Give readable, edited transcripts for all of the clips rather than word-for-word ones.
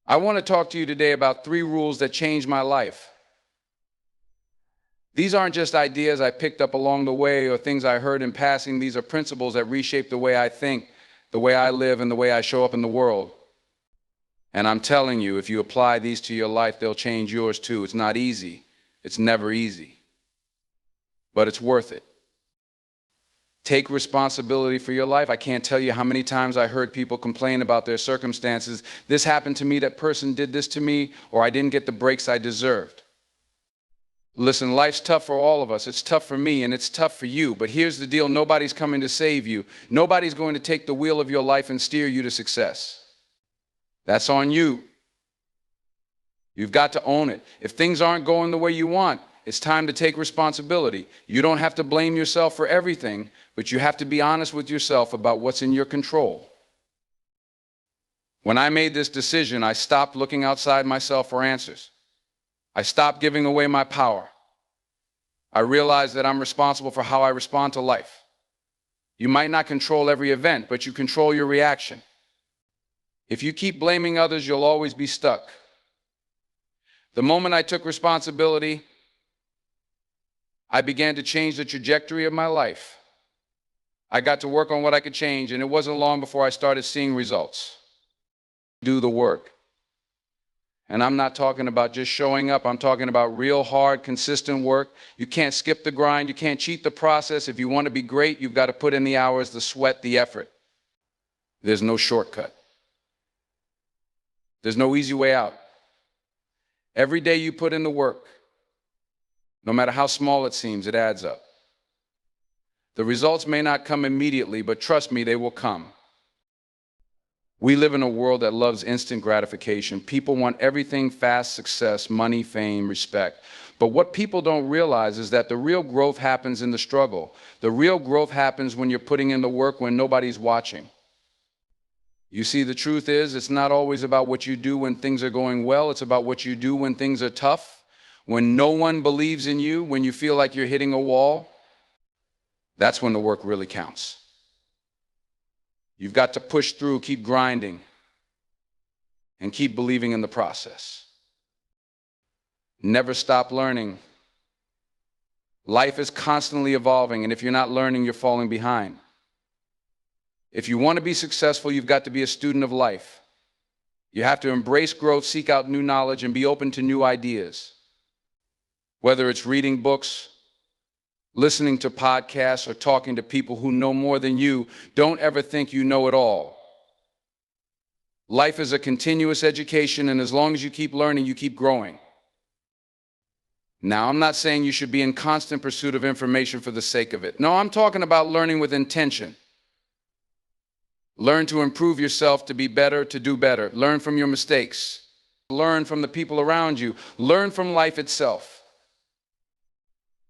I want to talk to you today about 3 rules that changed my life. These aren't just ideas I picked up along the way or things I heard in passing. These are principles that reshape the way I think, the way I live, and the way I show up in the world. And I'm telling you, if you apply these to your life, they'll change yours too. It's not easy. It's never easy. But it's worth it. Take responsibility for your life. I can't tell you how many times I heard people complain about their circumstances. This happened to me, that person did this to me, or I didn't get the breaks I deserved. Listen, life's tough for all of us. It's tough for me, and it's tough for you. But here's the deal. Nobody's coming to save you. Nobody's going to take the wheel of your life and steer you to success. That's on you. You've got to own it. If things aren't going the way you want, it's time to take responsibility. You don't have to blame yourself for everything, but you have to be honest with yourself about what's in your control. When I made this decision, I stopped looking outside myself for answers. I stopped giving away my power. I realized that I'm responsible for how I respond to life. You might not control every event, but you control your reaction. If you keep blaming others, you'll always be stuck. The moment I took responsibility, I began to change the trajectory of my life. I got to work on what I could change, and it wasn't long before I started seeing results. Do the work. And I'm not talking about just showing up. I'm talking about real hard, consistent work. You can't skip the grind. You can't cheat the process. If you want to be great, you've got to put in the hours, the sweat, the effort. There's no shortcut. There's no easy way out. Every day you put in the work, no matter how small it seems, it adds up. The results may not come immediately, but trust me, they will come. We live in a world that loves instant gratification. People want everything fast: success, money, fame, respect. But what people don't realize is that the real growth happens in the struggle. The real growth happens when you're putting in the work when nobody's watching. You see, the truth is, it's not always about what you do when things are going well. It's about what you do when things are tough, when no one believes in you, when you feel like you're hitting a wall. That's when the work really counts. You've got to push through, keep grinding, and keep believing in the process. Never stop learning. Life is constantly evolving, and if you're not learning, you're falling behind. If you want to be successful, you've got to be a student of life. You have to embrace growth, seek out new knowledge, and be open to new ideas. Whether it's reading books, listening to podcasts, or talking to people who know more than you, don't ever think you know it all. Life is a continuous education, and as long as you keep learning, you keep growing. Now, I'm not saying you should be in constant pursuit of information for the sake of it. No, I'm talking about learning with intention. Learn to improve yourself, to be better, to do better. Learn from your mistakes. Learn from the people around you. Learn from life itself.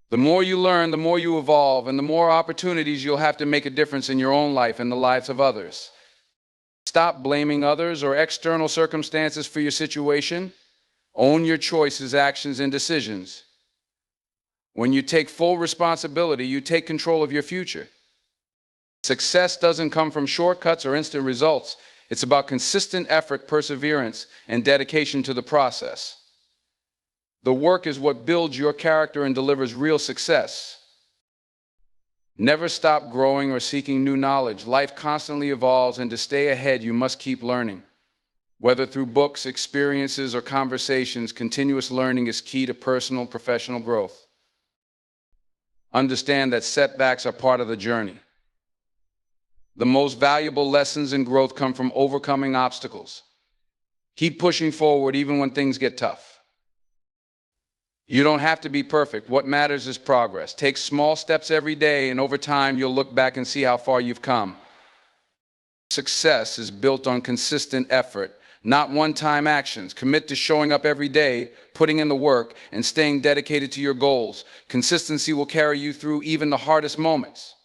The more you learn, the more you evolve, and the more opportunities you'll have to make a difference in your own life and the lives of others. Stop blaming others or external circumstances for your situation. Own your choices, actions, and decisions. When you take full responsibility, you take control of your future. Success doesn't come from shortcuts or instant results. It's about consistent effort, perseverance, and dedication to the process. The work is what builds your character and delivers real success. Never stop growing or seeking new knowledge. Life constantly evolves, and to stay ahead, you must keep learning. Whether through books, experiences, or conversations, continuous learning is key to personal and professional growth. Understand that setbacks are part of the journey. The most valuable lessons in growth come from overcoming obstacles. Keep pushing forward even when things get tough. You don't have to be perfect. What matters is progress. Take small steps every day, and over time, you'll look back and see how far you've come. Success is built on consistent effort, not one-time actions. Commit to showing up every day, putting in the work, and staying dedicated to your goals. Consistency will carry you through even the hardest moments.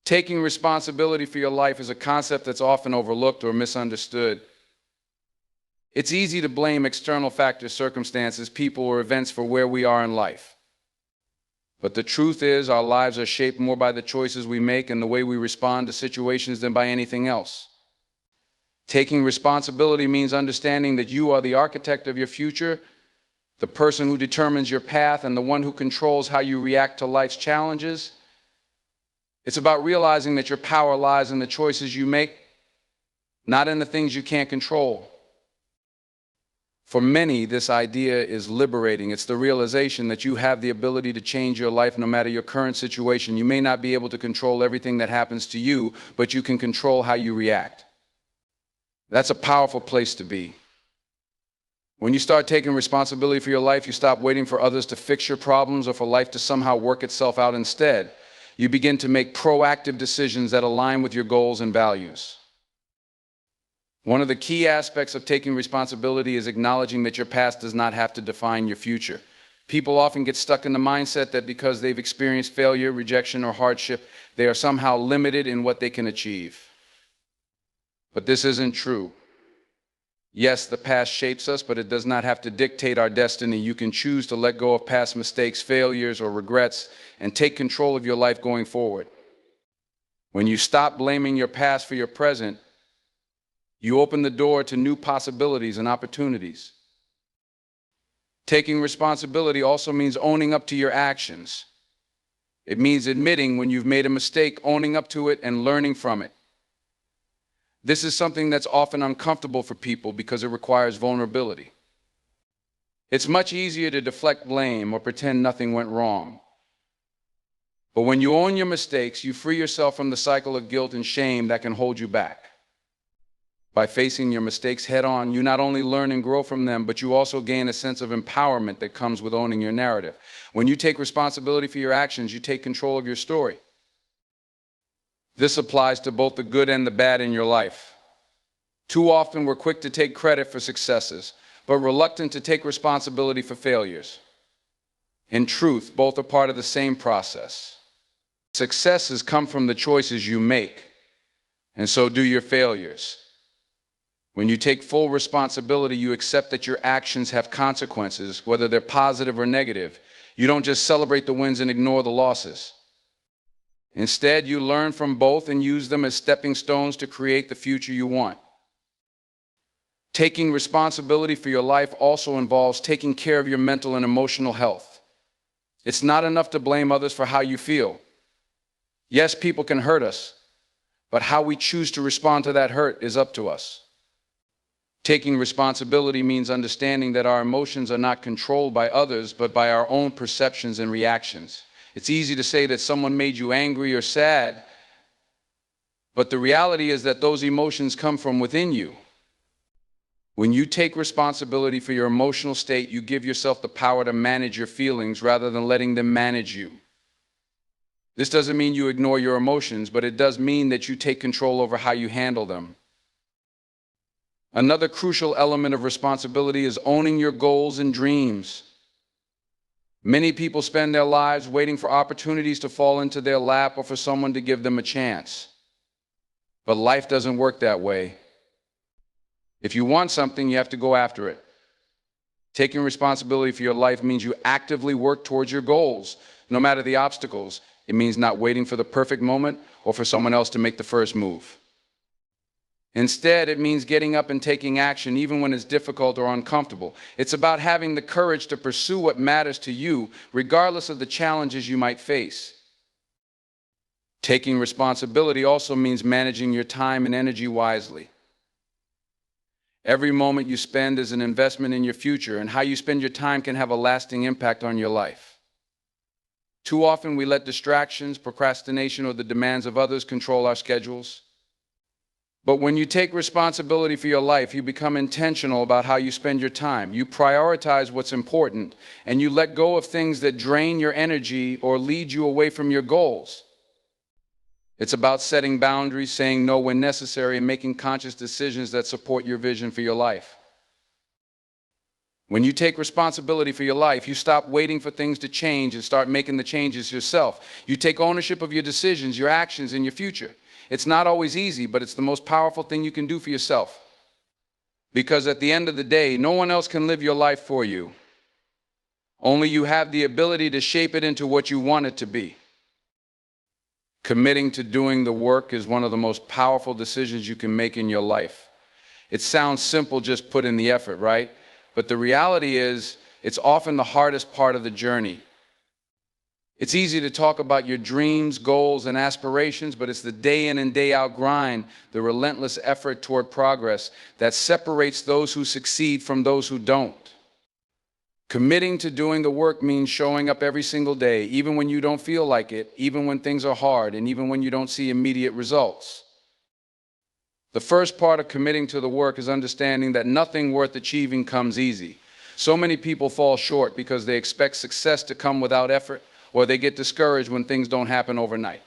Taking responsibility for your life is a concept that's often overlooked or misunderstood. It's easy to blame external factors, circumstances, people, or events for where we are in life. But the truth is, our lives are shaped more by the choices we make and the way we respond to situations than by anything else. Taking responsibility means understanding that you are the architect of your future, the person who determines your path, and the one who controls how you react to life's challenges. It's about realizing that your power lies in the choices you make, not in the things you can't control. For many, this idea is liberating. It's the realization that you have the ability to change your life no matter your current situation. You may not be able to control everything that happens to you, but you can control how you react. That's a powerful place to be. When you start taking responsibility for your life, you stop waiting for others to fix your problems or for life to somehow work itself out instead. You begin to make proactive decisions that align with your goals and values. One of the key aspects of taking responsibility is acknowledging that your past does not have to define your future. People often get stuck in the mindset that because they've experienced failure, rejection, or hardship, they are somehow limited in what they can achieve. But this isn't true. Yes, the past shapes us, but it does not have to dictate our destiny. You can choose to let go of past mistakes, failures, or regrets, and take control of your life going forward. When you stop blaming your past for your present, you open the door to new possibilities and opportunities. Taking responsibility also means owning up to your actions. It means admitting when you've made a mistake, owning up to it, and learning from it. This is something that's often uncomfortable for people because it requires vulnerability. It's much easier to deflect blame or pretend nothing went wrong. But when you own your mistakes, you free yourself from the cycle of guilt and shame that can hold you back. By facing your mistakes head on, you not only learn and grow from them, but you also gain a sense of empowerment that comes with owning your narrative. When you take responsibility for your actions, you take control of your story. This applies to both the good and the bad in your life. Too often we're quick to take credit for successes, but reluctant to take responsibility for failures. In truth, both are part of the same process. Successes come from the choices you make, and so do your failures. When you take full responsibility, you accept that your actions have consequences, whether they're positive or negative. You don't just celebrate the wins and ignore the losses. Instead, you learn from both and use them as stepping stones to create the future you want. Taking responsibility for your life also involves taking care of your mental and emotional health. It's not enough to blame others for how you feel. Yes, people can hurt us, but how we choose to respond to that hurt is up to us. Taking responsibility means understanding that our emotions are not controlled by others, but by our own perceptions and reactions. It's easy to say that someone made you angry or sad, but the reality is that those emotions come from within you. When you take responsibility for your emotional state, you give yourself the power to manage your feelings rather than letting them manage you. This doesn't mean you ignore your emotions, but it does mean that you take control over how you handle them. Another crucial element of responsibility is owning your goals and dreams. Many people spend their lives waiting for opportunities to fall into their lap or for someone to give them a chance. But life doesn't work that way. If you want something, you have to go after it. Taking responsibility for your life means you actively work towards your goals, no matter the obstacles. It means not waiting for the perfect moment or for someone else to make the first move. Instead, it means getting up and taking action even when it's difficult or uncomfortable. It's about having the courage to pursue what matters to you, regardless of the challenges you might face. Taking responsibility also means managing your time and energy wisely. Every moment you spend is an investment in your future, and how you spend your time can have a lasting impact on your life. Too often we let distractions, procrastination, or the demands of others control our schedules. But when you take responsibility for your life, you become intentional about how you spend your time. You prioritize what's important, and you let go of things that drain your energy or lead you away from your goals. It's about setting boundaries, saying no when necessary, and making conscious decisions that support your vision for your life. When you take responsibility for your life, you stop waiting for things to change and start making the changes yourself. You take ownership of your decisions, your actions, and your future. It's not always easy, but it's the most powerful thing you can do for yourself. Because at the end of the day, no one else can live your life for you. Only you have the ability to shape it into what you want it to be. Committing to doing the work is one of the most powerful decisions you can make in your life. It sounds simple, just put in the effort, right? But the reality is, it's often the hardest part of the journey. It's easy to talk about your dreams, goals, and aspirations, but it's the day in and day out grind, the relentless effort toward progress that separates those who succeed from those who don't. Committing to doing the work means showing up every single day, even when you don't feel like it, even when things are hard, and even when you don't see immediate results. The first part of committing to the work is understanding that nothing worth achieving comes easy. So many people fall short because they expect success to come without effort, or they get discouraged when things don't happen overnight.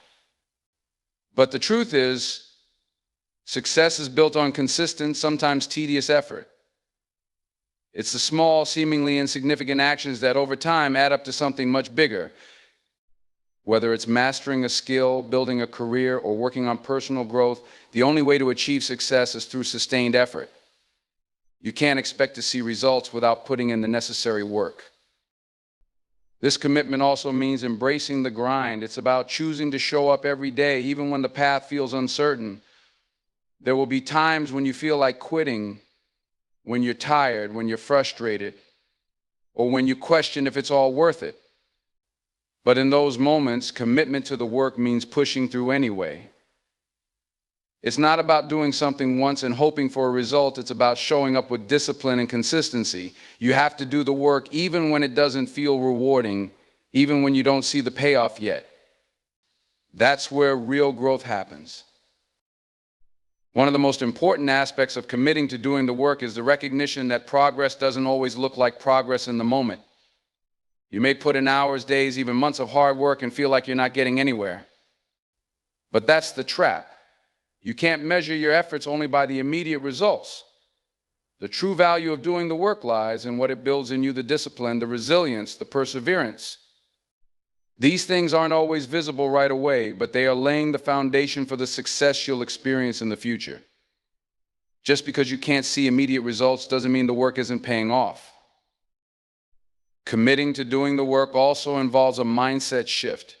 But the truth is, success is built on consistent, sometimes tedious effort. It's the small, seemingly insignificant actions that over time add up to something much bigger. Whether it's mastering a skill, building a career, or working on personal growth, the only way to achieve success is through sustained effort. You can't expect to see results without putting in the necessary work. This commitment also means embracing the grind. It's about choosing to show up every day, even when the path feels uncertain. There will be times when you feel like quitting, when you're tired, when you're frustrated, or when you question if it's all worth it. But in those moments, commitment to the work means pushing through anyway. It's not about doing something once and hoping for a result. It's about showing up with discipline and consistency. You have to do the work even when it doesn't feel rewarding, even when you don't see the payoff yet. That's where real growth happens. One of the most important aspects of committing to doing the work is the recognition that progress doesn't always look like progress in the moment. You may put in hours, days, even months of hard work and feel like you're not getting anywhere. But that's the trap. You can't measure your efforts only by the immediate results. The true value of doing the work lies in what it builds in you: the discipline, the resilience, the perseverance. These things aren't always visible right away, but they are laying the foundation for the success you'll experience in the future. Just because you can't see immediate results doesn't mean the work isn't paying off. Committing to doing the work also involves a mindset shift.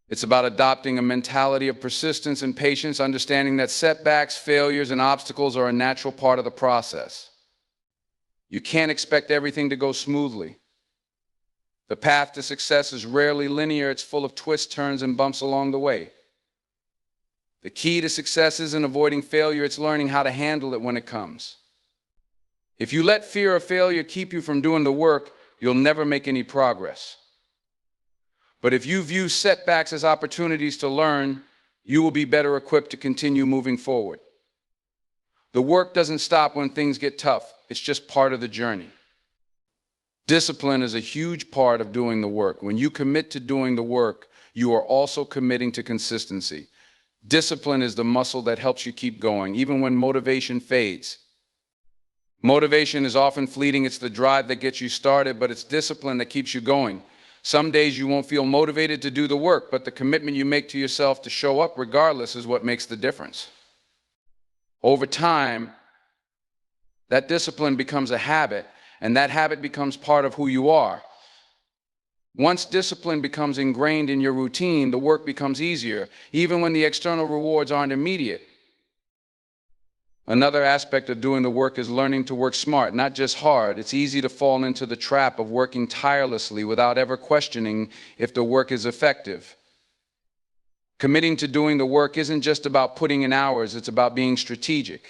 It's about adopting a mentality of persistence and patience, understanding that setbacks, failures, and obstacles are a natural part of the process. You can't expect everything to go smoothly. The path to success is rarely linear. It's full of twists, turns, and bumps along the way. The key to success isn't avoiding failure, it's learning how to handle it when it comes. If you let fear of failure keep you from doing the work, you'll never make any progress. But if you view setbacks as opportunities to learn, you will be better equipped to continue moving forward. The work doesn't stop when things get tough. It's just part of the journey. Discipline is a huge part of doing the work. When you commit to doing the work, you are also committing to consistency. Discipline is the muscle that helps you keep going, even when motivation fades. Motivation is often fleeting. It's the drive that gets you started, but it's discipline that keeps you going. Some days you won't feel motivated to do the work, but the commitment you make to yourself to show up regardless is what makes the difference. Over time, that discipline becomes a habit, and that habit becomes part of who you are. Once discipline becomes ingrained in your routine, the work becomes easier, even when the external rewards aren't immediate. Another aspect of doing the work is learning to work smart, not just hard. It's easy to fall into the trap of working tirelessly without ever questioning if the work is effective. Committing to doing the work isn't just about putting in hours, it's about being strategic.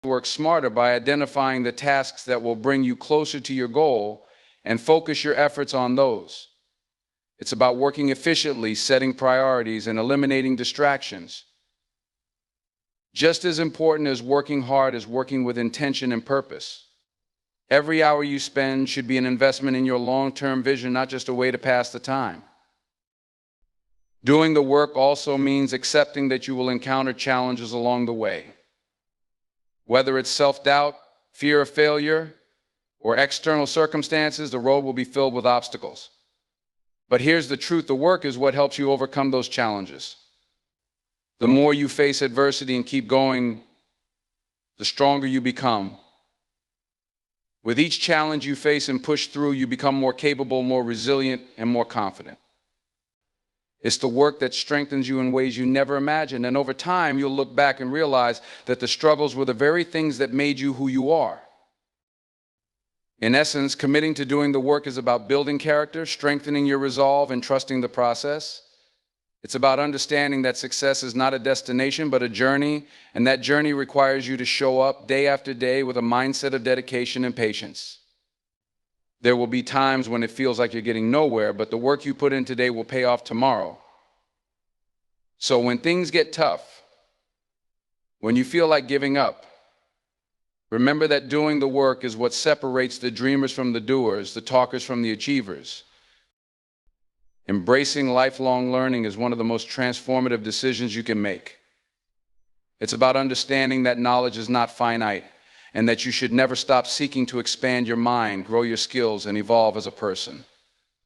Work smarter by identifying the tasks that will bring you closer to your goal and focus your efforts on those. It's about working efficiently, setting priorities, and eliminating distractions. Just as important as working hard is working with intention and purpose. Every hour you spend should be an investment in your long-term vision, not just a way to pass the time. Doing the work also means accepting that you will encounter challenges along the way. Whether it's self-doubt, fear of failure, or external circumstances, the road will be filled with obstacles. But here's the truth: the work is what helps you overcome those challenges. The more you face adversity and keep going, the stronger you become. With each challenge you face and push through, you become more capable, more resilient, and more confident. It's the work that strengthens you in ways you never imagined. And over time, you'll look back and realize that the struggles were the very things that made you who you are. In essence, committing to doing the work is about building character, strengthening your resolve, and trusting the process. It's about understanding that success is not a destination, but a journey, and that journey requires you to show up day after day with a mindset of dedication and patience. There will be times when it feels like you're getting nowhere, but the work you put in today will pay off tomorrow. So when things get tough, when you feel like giving up, remember that doing the work is what separates the dreamers from the doers, the talkers from the achievers. Embracing lifelong learning is one of the most transformative decisions you can make. It's about understanding that knowledge is not finite, and that you should never stop seeking to expand your mind, grow your skills, and evolve as a person.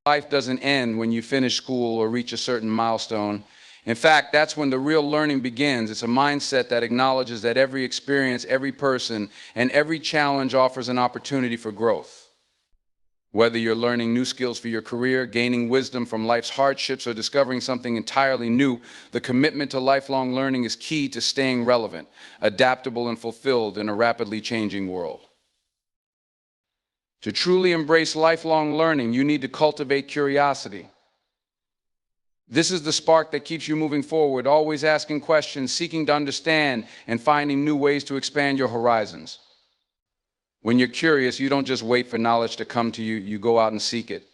Life doesn't end when you finish school or reach a certain milestone. In fact, that's when the real learning begins. It's a mindset that acknowledges that every experience, every person, and every challenge offers an opportunity for growth. Whether you're learning new skills for your career, gaining wisdom from life's hardships, or discovering something entirely new, the commitment to lifelong learning is key to staying relevant, adaptable, and fulfilled in a rapidly changing world. To truly embrace lifelong learning, you need to cultivate curiosity. This is the spark that keeps you moving forward, always asking questions, seeking to understand, and finding new ways to expand your horizons. When you're curious, you don't just wait for knowledge to come to you, you go out and seek it.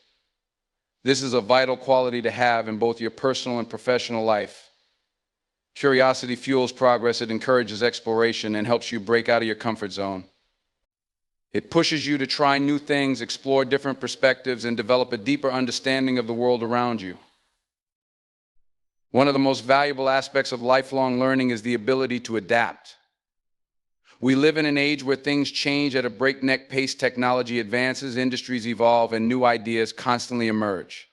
This is a vital quality to have in both your personal and professional life. Curiosity fuels progress, it encourages exploration, and helps you break out of your comfort zone. It pushes you to try new things, explore different perspectives, and develop a deeper understanding of the world around you. One of the most valuable aspects of lifelong learning is the ability to adapt. We live in an age where things change at a breakneck pace. Technology advances, industries evolve, and new ideas constantly emerge.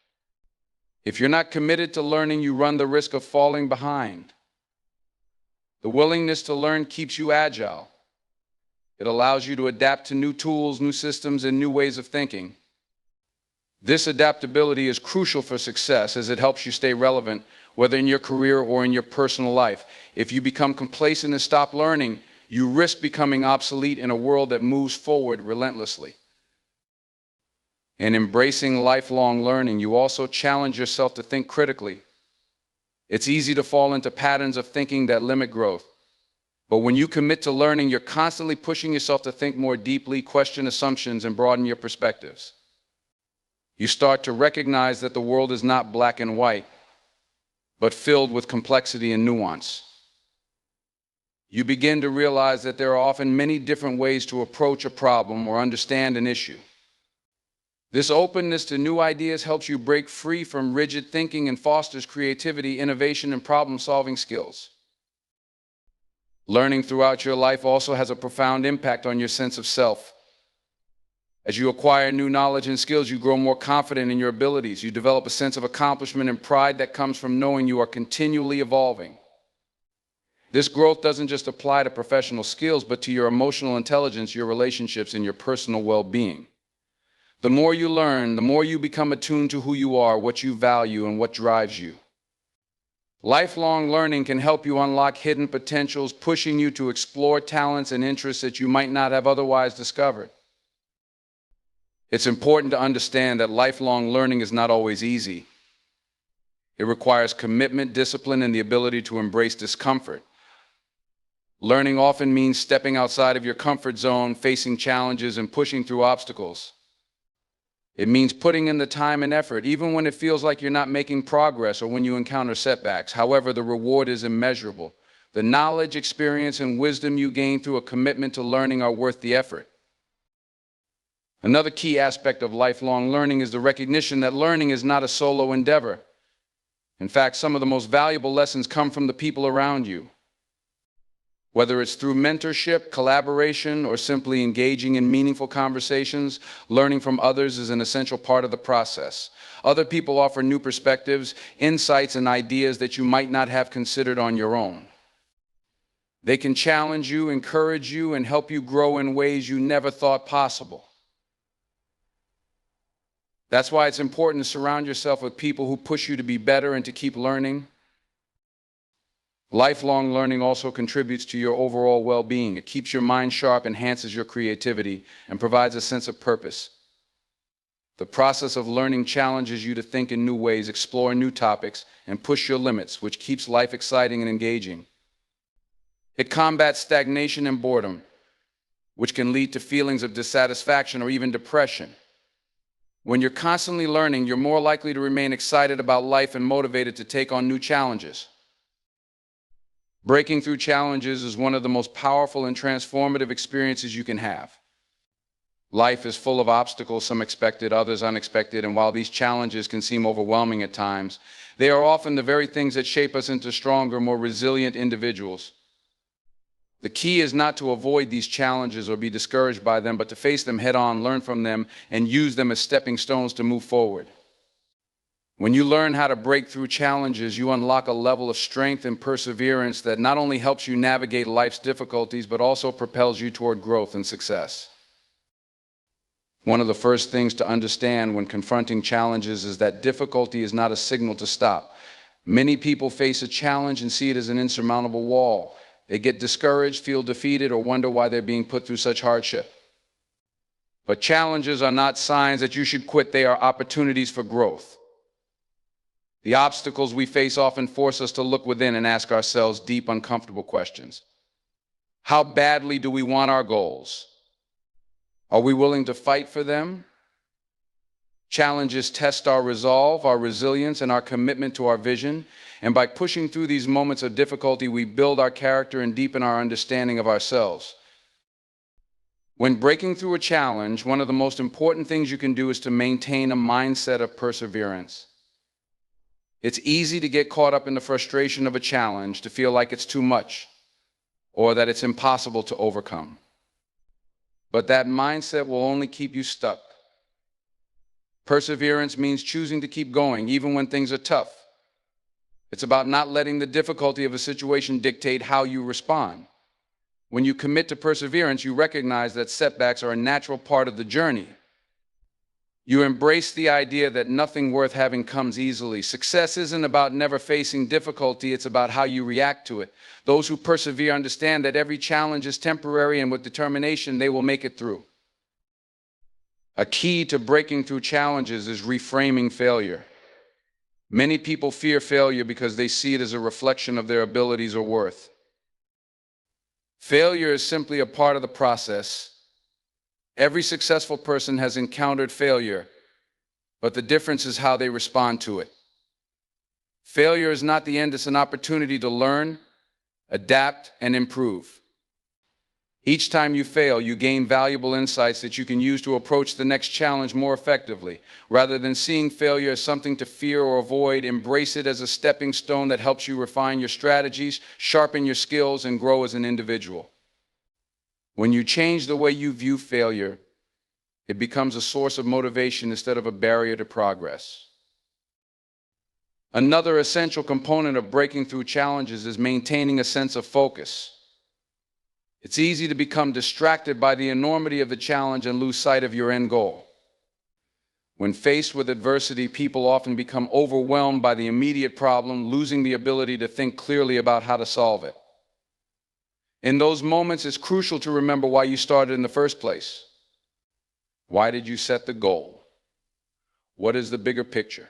If you're not committed to learning, you run the risk of falling behind. The willingness to learn keeps you agile. It allows you to adapt to new tools, new systems, and new ways of thinking. This adaptability is crucial for success as it helps you stay relevant, whether in your career or in your personal life. If you become complacent and stop learning, you risk becoming obsolete in a world that moves forward relentlessly. In embracing lifelong learning, you also challenge yourself to think critically. It's easy to fall into patterns of thinking that limit growth. But when you commit to learning, you're constantly pushing yourself to think more deeply, question assumptions, and broaden your perspectives. You start to recognize that the world is not black and white, but filled with complexity and nuance. You begin to realize that there are often many different ways to approach a problem or understand an issue. This openness to new ideas helps you break free from rigid thinking and fosters creativity, innovation, and problem-solving skills. Learning throughout your life also has a profound impact on your sense of self. As you acquire new knowledge and skills, you grow more confident in your abilities. You develop a sense of accomplishment and pride that comes from knowing you are continually evolving. This growth doesn't just apply to professional skills, but to your emotional intelligence, your relationships, and your personal well-being. The more you learn, the more you become attuned to who you are, what you value, and what drives you. Lifelong learning can help you unlock hidden potentials, pushing you to explore talents and interests that you might not have otherwise discovered. It's important to understand that lifelong learning is not always easy. It requires commitment, discipline, and the ability to embrace discomfort. Learning often means stepping outside of your comfort zone, facing challenges, and pushing through obstacles. It means putting in the time and effort, even when it feels like you're not making progress or when you encounter setbacks. However, the reward is immeasurable. The knowledge, experience, and wisdom you gain through a commitment to learning are worth the effort. Another key aspect of lifelong learning is the recognition that learning is not a solo endeavor. In fact, some of the most valuable lessons come from the people around you. Whether it's through mentorship, collaboration, or simply engaging in meaningful conversations, learning from others is an essential part of the process. Other people offer new perspectives, insights, and ideas that you might not have considered on your own. They can challenge you, encourage you, and help you grow in ways you never thought possible. That's why it's important to surround yourself with people who push you to be better and to keep learning. Lifelong learning also contributes to your overall well-being. It keeps your mind sharp, enhances your creativity, and provides a sense of purpose. The process of learning challenges you to think in new ways, explore new topics, and push your limits, which keeps life exciting and engaging. It combats stagnation and boredom, which can lead to feelings of dissatisfaction or even depression. When you're constantly learning, you're more likely to remain excited about life and motivated to take on new challenges. Breaking through challenges is one of the most powerful and transformative experiences you can have. Life is full of obstacles, some expected, others unexpected, and while these challenges can seem overwhelming at times, they are often the very things that shape us into stronger, more resilient individuals. The key is not to avoid these challenges or be discouraged by them, but to face them head on, learn from them, and use them as stepping stones to move forward. When you learn how to break through challenges, you unlock a level of strength and perseverance that not only helps you navigate life's difficulties, but also propels you toward growth and success. One of the first things to understand when confronting challenges is that difficulty is not a signal to stop. Many people face a challenge and see it as an insurmountable wall. They get discouraged, feel defeated, or wonder why they're being put through such hardship. But challenges are not signs that you should quit. They are opportunities for growth. The obstacles we face often force us to look within and ask ourselves deep, uncomfortable questions. How badly do we want our goals? Are we willing to fight for them? Challenges test our resolve, our resilience, and our commitment to our vision. And by pushing through these moments of difficulty, we build our character and deepen our understanding of ourselves. When breaking through a challenge, one of the most important things you can do is to maintain a mindset of perseverance. It's easy to get caught up in the frustration of a challenge, to feel like it's too much, or that it's impossible to overcome. But that mindset will only keep you stuck. Perseverance means choosing to keep going, even when things are tough. It's about not letting the difficulty of a situation dictate how you respond. When you commit to perseverance, you recognize that setbacks are a natural part of the journey. You embrace the idea that nothing worth having comes easily. Success isn't about never facing difficulty, it's about how you react to it. Those who persevere understand that every challenge is temporary, and with determination, they will make it through. A key to breaking through challenges is reframing failure. Many people fear failure because they see it as a reflection of their abilities or worth. Failure is simply a part of the process. Every successful person has encountered failure, but the difference is how they respond to it. Failure is not the end, it's an opportunity to learn, adapt, and improve. Each time you fail, you gain valuable insights that you can use to approach the next challenge more effectively. Rather than seeing failure as something to fear or avoid, embrace it as a stepping stone that helps you refine your strategies, sharpen your skills, and grow as an individual. When you change the way you view failure, it becomes a source of motivation instead of a barrier to progress. Another essential component of breaking through challenges is maintaining a sense of focus. It's easy to become distracted by the enormity of the challenge and lose sight of your end goal. When faced with adversity, people often become overwhelmed by the immediate problem, losing the ability to think clearly about how to solve it. In those moments, it's crucial to remember why you started in the first place. Why did you set the goal? What is the bigger picture?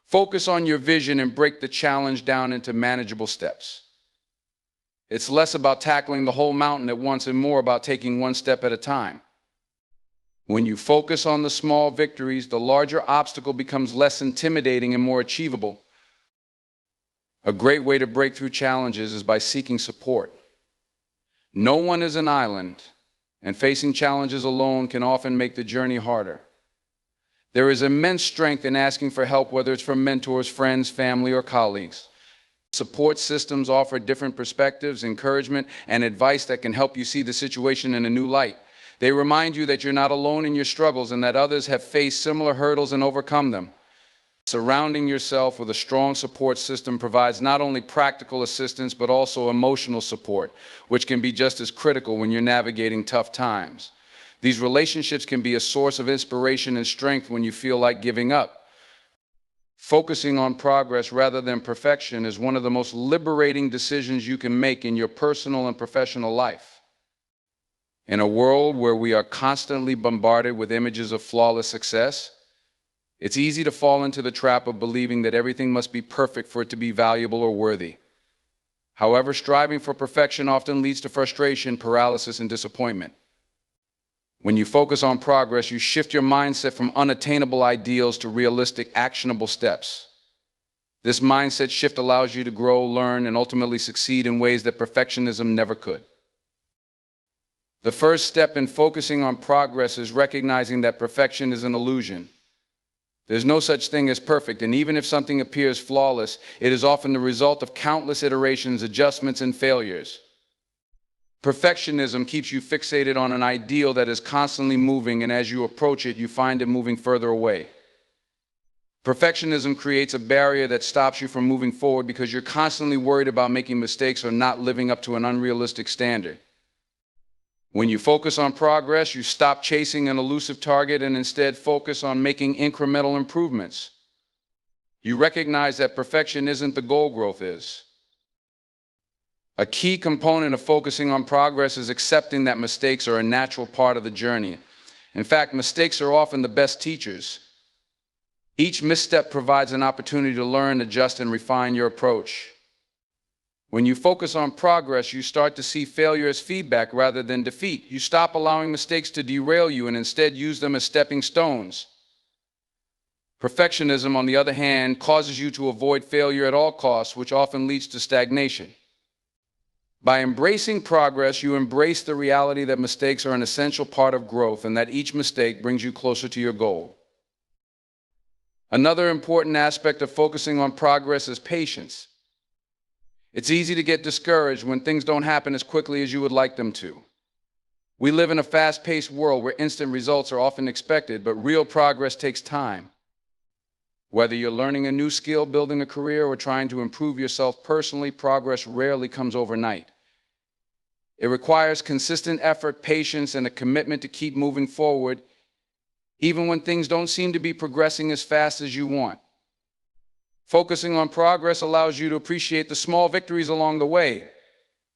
Focus on your vision and break the challenge down into manageable steps. It's less about tackling the whole mountain at once and more about taking one step at a time. When you focus on the small victories, the larger obstacle becomes less intimidating and more achievable. A great way to break through challenges is by seeking support. No one is an island, and facing challenges alone can often make the journey harder. There is immense strength in asking for help, whether it's from mentors, friends, family, or colleagues. Support systems offer different perspectives, encouragement, and advice that can help you see the situation in a new light. They remind you that you're not alone in your struggles and that others have faced similar hurdles and overcome them. Surrounding yourself with a strong support system provides not only practical assistance, but also emotional support, which can be just as critical when you're navigating tough times. These relationships can be a source of inspiration and strength when you feel like giving up. Focusing on progress rather than perfection is one of the most liberating decisions you can make in your personal and professional life. In a world where we are constantly bombarded with images of flawless success, it's easy to fall into the trap of believing that everything must be perfect for it to be valuable or worthy. However, striving for perfection often leads to frustration, paralysis, and disappointment. When you focus on progress, you shift your mindset from unattainable ideals to realistic, actionable steps. This mindset shift allows you to grow, learn, and ultimately succeed in ways that perfectionism never could. The first step in focusing on progress is recognizing that perfection is an illusion. There's no such thing as perfect, and even if something appears flawless, it is often the result of countless iterations, adjustments, and failures. Perfectionism keeps you fixated on an ideal that is constantly moving, and as you approach it, you find it moving further away. Perfectionism creates a barrier that stops you from moving forward because you're constantly worried about making mistakes or not living up to an unrealistic standard. When you focus on progress, you stop chasing an elusive target and instead focus on making incremental improvements. You recognize that perfection isn't the goal, growth is. A key component of focusing on progress is accepting that mistakes are a natural part of the journey. In fact, mistakes are often the best teachers. Each misstep provides an opportunity to learn, adjust, and refine your approach. When you focus on progress, you start to see failure as feedback rather than defeat. You stop allowing mistakes to derail you and instead use them as stepping stones. Perfectionism, on the other hand, causes you to avoid failure at all costs, which often leads to stagnation. By embracing progress, you embrace the reality that mistakes are an essential part of growth and that each mistake brings you closer to your goal. Another important aspect of focusing on progress is patience. It's easy to get discouraged when things don't happen as quickly as you would like them to. We live in a fast-paced world where instant results are often expected, but real progress takes time. Whether you're learning a new skill, building a career, or trying to improve yourself personally, progress rarely comes overnight. It requires consistent effort, patience, and a commitment to keep moving forward, even when things don't seem to be progressing as fast as you want. Focusing on progress allows you to appreciate the small victories along the way,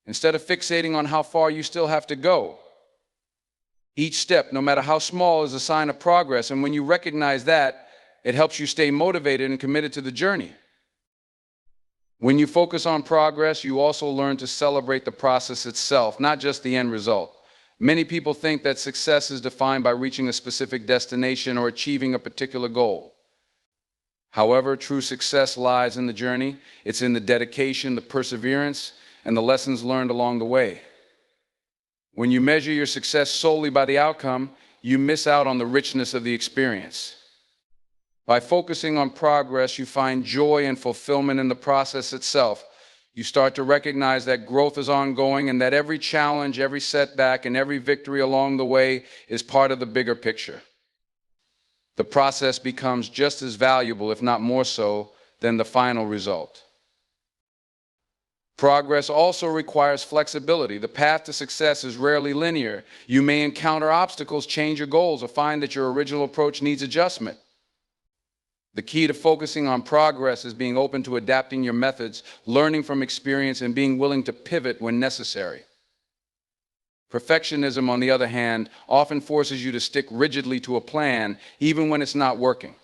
instead of fixating on how far you still have to go. Each step, no matter how small, is a sign of progress, and when you recognize that, it helps you stay motivated and committed to the journey. When you focus on progress, you also learn to celebrate the process itself, not just the end result. Many people think that success is defined by reaching a specific destination or achieving a particular goal. However, true success lies in the journey. It's in the dedication, the perseverance, and the lessons learned along the way. When you measure your success solely by the outcome, you miss out on the richness of the experience. By focusing on progress, you find joy and fulfillment in the process itself. You start to recognize that growth is ongoing and that every challenge, every setback, and every victory along the way is part of the bigger picture. The process becomes just as valuable, if not more so, than the final result. Progress also requires flexibility. The path to success is rarely linear. You may encounter obstacles, change your goals, or find that your original approach needs adjustment. The key to focusing on progress is being open to adapting your methods, learning from experience, and being willing to pivot when necessary. Perfectionism, on the other hand, often forces you to stick rigidly to a plan, even when it's not working.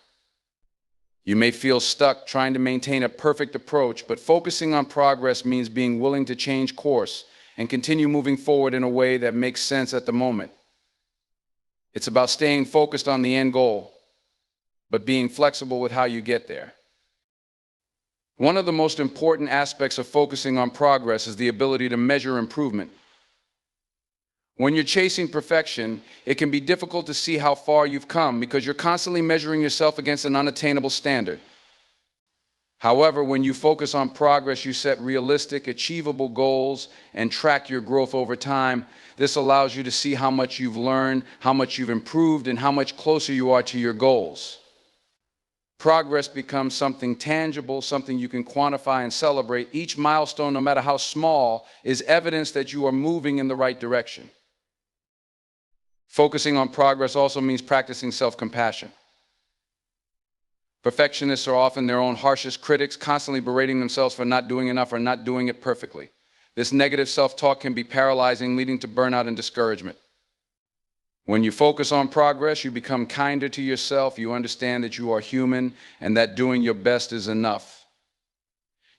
You may feel stuck trying to maintain a perfect approach, but focusing on progress means being willing to change course and continue moving forward in a way that makes sense at the moment. It's about staying focused on the end goal, but being flexible with how you get there. One of the most important aspects of focusing on progress is the ability to measure improvement. When you're chasing perfection, it can be difficult to see how far you've come because you're constantly measuring yourself against an unattainable standard. However, when you focus on progress, you set realistic, achievable goals and track your growth over time. This allows you to see how much you've learned, how much you've improved, and how much closer you are to your goals. Progress becomes something tangible, something you can quantify and celebrate. Each milestone, no matter how small, is evidence that you are moving in the right direction. Focusing on progress also means practicing self-compassion. Perfectionists are often their own harshest critics, constantly berating themselves for not doing enough or not doing it perfectly. This negative self-talk can be paralyzing, leading to burnout and discouragement. When you focus on progress, you become kinder to yourself. You understand that you are human and that doing your best is enough.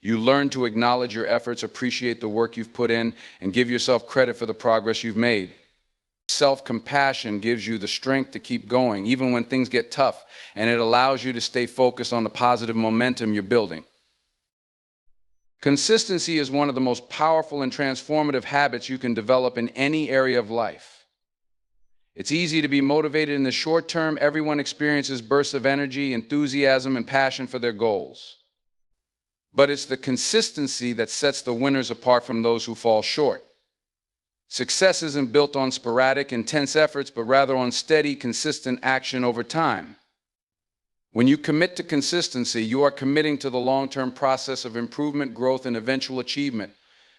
You learn to acknowledge your efforts, appreciate the work you've put in, and give yourself credit for the progress you've made. Self-compassion gives you the strength to keep going, even when things get tough, and it allows you to stay focused on the positive momentum you're building. Consistency is one of the most powerful and transformative habits you can develop in any area of life. It's easy to be motivated in the short term. Everyone experiences bursts of energy, enthusiasm, and passion for their goals. But it's the consistency that sets the winners apart from those who fall short. Success isn't built on sporadic, intense efforts, but rather on steady, consistent action over time. When you commit to consistency, you are committing to the long-term process of improvement, growth, and eventual achievement.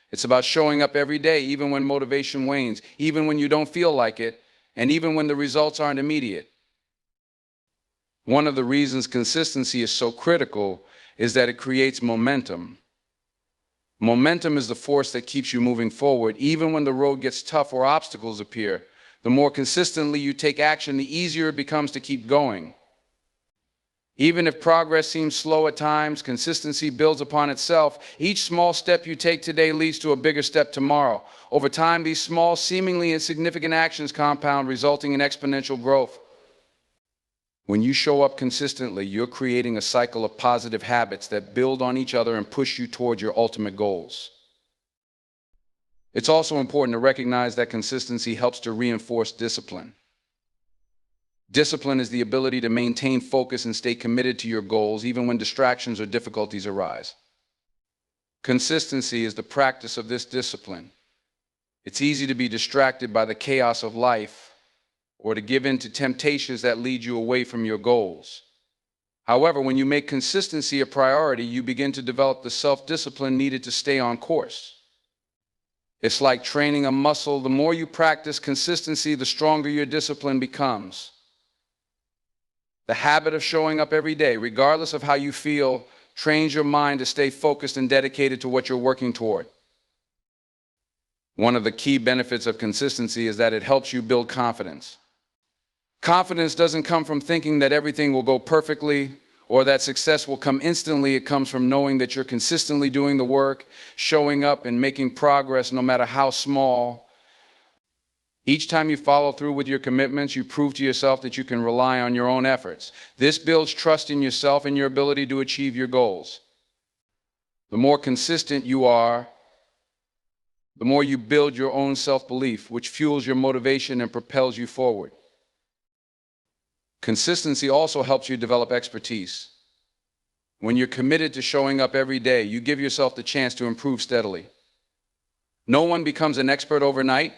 It's about showing up every day, even when motivation wanes, even when you don't feel like it, and even when the results aren't immediate. One of the reasons consistency is so critical is that it creates momentum. Momentum is the force that keeps you moving forward, even when the road gets tough or obstacles appear. The more consistently you take action, the easier it becomes to keep going. Even if progress seems slow at times, consistency builds upon itself. Each small step you take today leads to a bigger step tomorrow. Over time, these small, seemingly insignificant actions compound, resulting in exponential growth. When you show up consistently, you're creating a cycle of positive habits that build on each other and push you toward your ultimate goals. It's also important to recognize that consistency helps to reinforce discipline. Discipline is the ability to maintain focus and stay committed to your goals, even when distractions or difficulties arise. Consistency is the practice of this discipline. It's easy to be distracted by the chaos of life, or to give in to temptations that lead you away from your goals. However, when you make consistency a priority, you begin to develop the self-discipline needed to stay on course. It's like training a muscle. The more you practice consistency, the stronger your discipline becomes. The habit of showing up every day, regardless of how you feel, trains your mind to stay focused and dedicated to what you're working toward. One of the key benefits of consistency is that it helps you build confidence. Confidence doesn't come from thinking that everything will go perfectly or that success will come instantly. It comes from knowing that you're consistently doing the work, showing up, and making progress no matter how small. Each time you follow through with your commitments, you prove to yourself that you can rely on your own efforts. This builds trust in yourself and your ability to achieve your goals. The more consistent you are, the more you build your own self-belief, which fuels your motivation and propels you forward. Consistency also helps you develop expertise. When you're committed to showing up every day, you give yourself the chance to improve steadily. No one becomes an expert overnight,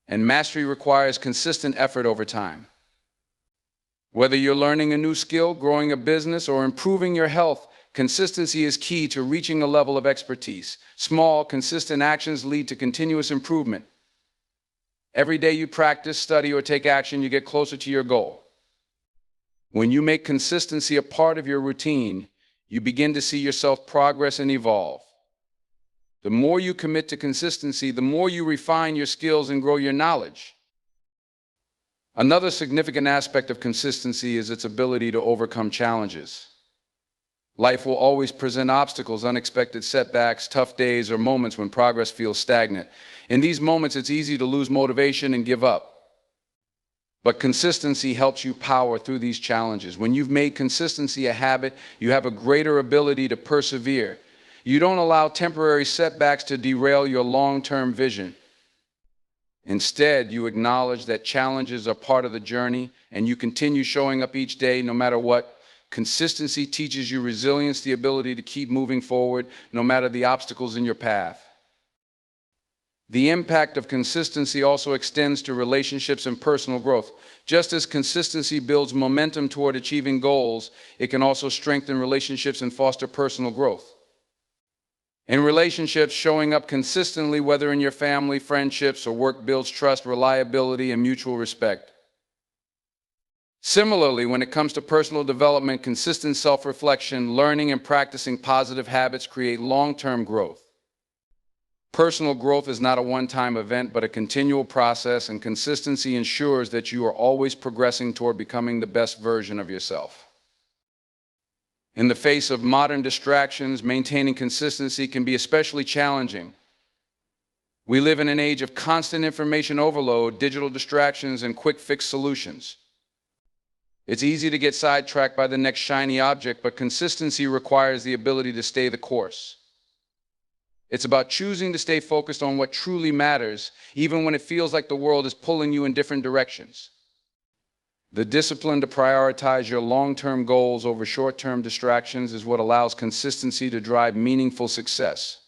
and mastery requires consistent effort over time. Whether you're learning a new skill, growing a business, or improving your health, consistency is key to reaching a level of expertise. Small, consistent actions lead to continuous improvement. Every day you practice, study, or take action, you get closer to your goal. When you make consistency a part of your routine, you begin to see yourself progress and evolve. The more you commit to consistency, the more you refine your skills and grow your knowledge. Another significant aspect of consistency is its ability to overcome challenges. Life will always present obstacles, unexpected setbacks, tough days, or moments when progress feels stagnant. In these moments, it's easy to lose motivation and give up. But consistency helps you power through these challenges. When you've made consistency a habit, you have a greater ability to persevere. You don't allow temporary setbacks to derail your long-term vision. Instead, you acknowledge that challenges are part of the journey, and you continue showing up each day no matter what. Consistency teaches you resilience, the ability to keep moving forward no matter the obstacles in your path. The impact of consistency also extends to relationships and personal growth. Just as consistency builds momentum toward achieving goals, it can also strengthen relationships and foster personal growth. In relationships, showing up consistently, whether in your family, friendships, or work, builds trust, reliability, and mutual respect. Similarly, when it comes to personal development, consistent self-reflection, learning, and practicing positive habits create long-term growth. Personal growth is not a one-time event, but a continual process, and consistency ensures that you are always progressing toward becoming the best version of yourself. In the face of modern distractions, maintaining consistency can be especially challenging. We live in an age of constant information overload, digital distractions, and quick-fix solutions. It's easy to get sidetracked by the next shiny object, but consistency requires the ability to stay the course. It's about choosing to stay focused on what truly matters, even when it feels like the world is pulling you in different directions. The discipline to prioritize your long-term goals over short-term distractions is what allows consistency to drive meaningful success.